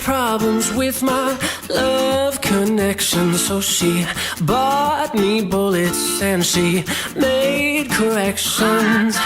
problems with my love connection, so she bought me bullets and she made corrections.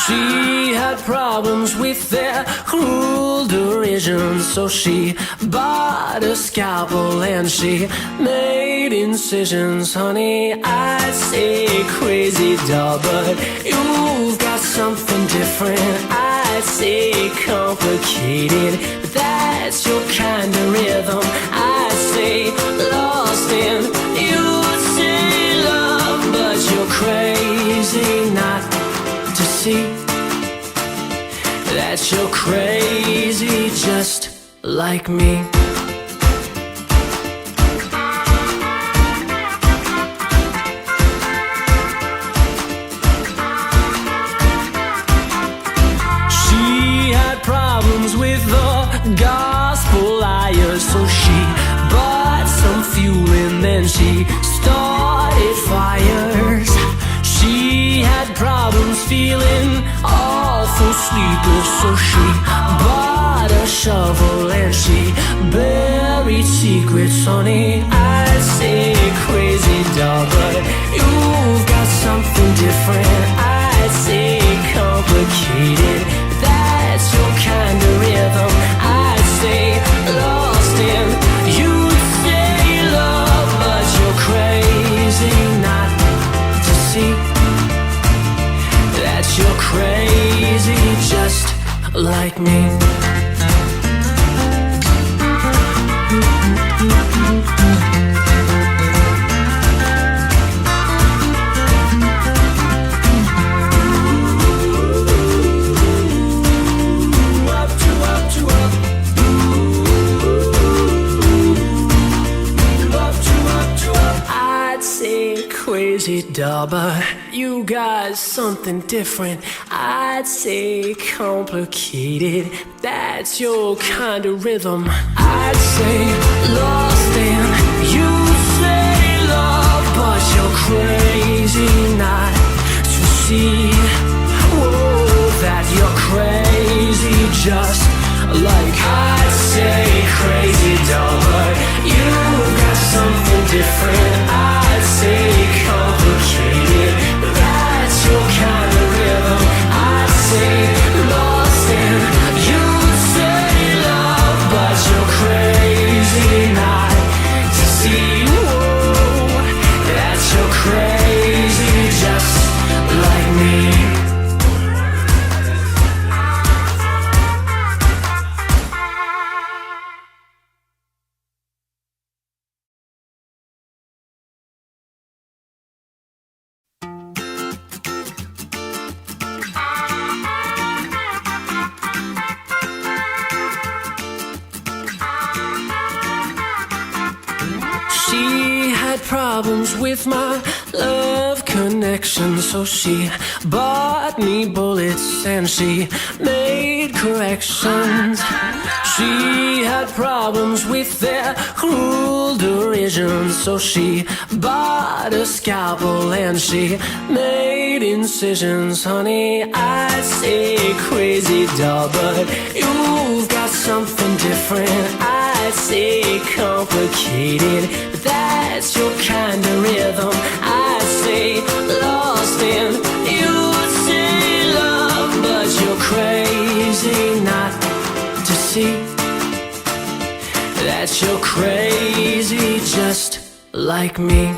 She had problems with their cruel derision, so she bought a scalpel and she made incisions. Honey, I'd say crazy doll, but you've got something different. I'd say complicated, but that's your kind of rhythm. I'd say lost in, you'd say love, but you're crazy not to see that you're crazy just like me. Problems with the gospel liars, so she bought some fuel and then she started fires. She had problems feeling awful sleepless, so she bought a shovel and she buried secrets. Honey, I'd say crazy doll, but you've got something different. I'd say complicated, that's your kind of rhythm. I'd say lost in, you'd say love, but you're crazy not to see that you're crazy just like me. Crazy doll, but you got something different. I'd say complicated, that's your kind of rhythm. I'd say lost in, you say love, but you're crazy not to see, whoa, that you're crazy just like I'd say crazy doll, but you got something different. I'd say complicated, that's your kind of rhythm. I'd say lost in, you'd say love, but you're crazy not to see, whoa, that you're crazy just like me. Problems with my love connection, so she bought me bullets and she made corrections. She had problems with their cruel derision, so she bought a scalpel and she made incisions. Honey, I'd say crazy doll, but you've got something different. I'd say complicated, but that's your kind of rhythm. I'd say lost in, you'd say love, but you're crazy not to see that you're crazy just like me.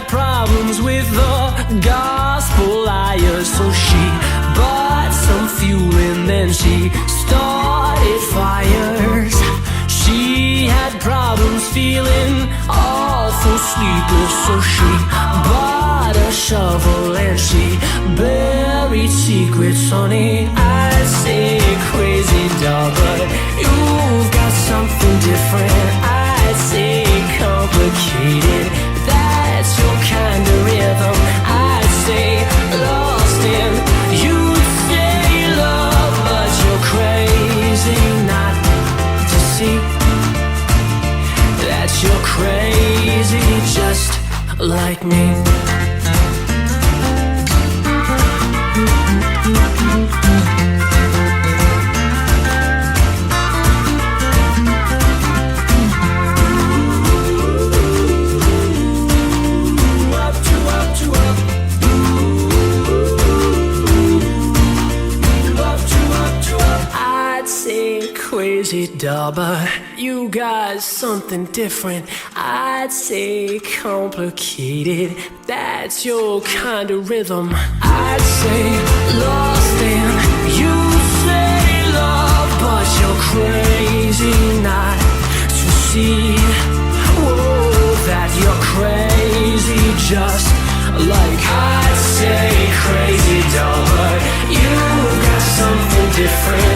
Problems with the gospel liars, so she bought some fuel and then she started fires. She had problems feeling awful sleepless, so she bought a shovel and she buried secrets. Honey, I'd say crazy doll, but you've got something different. I'd say complicated, that's your kind of rhythm. I'd say lost in, you'd say love, but you're crazy not to see that you're crazy just like me. Crazy doll, but you got something different. I'd say complicated, that's your kind of rhythm. I'd say lost and you say love, but you're crazy not to see, whoa, that you're crazy just like I'd say crazy doll, but you got something different.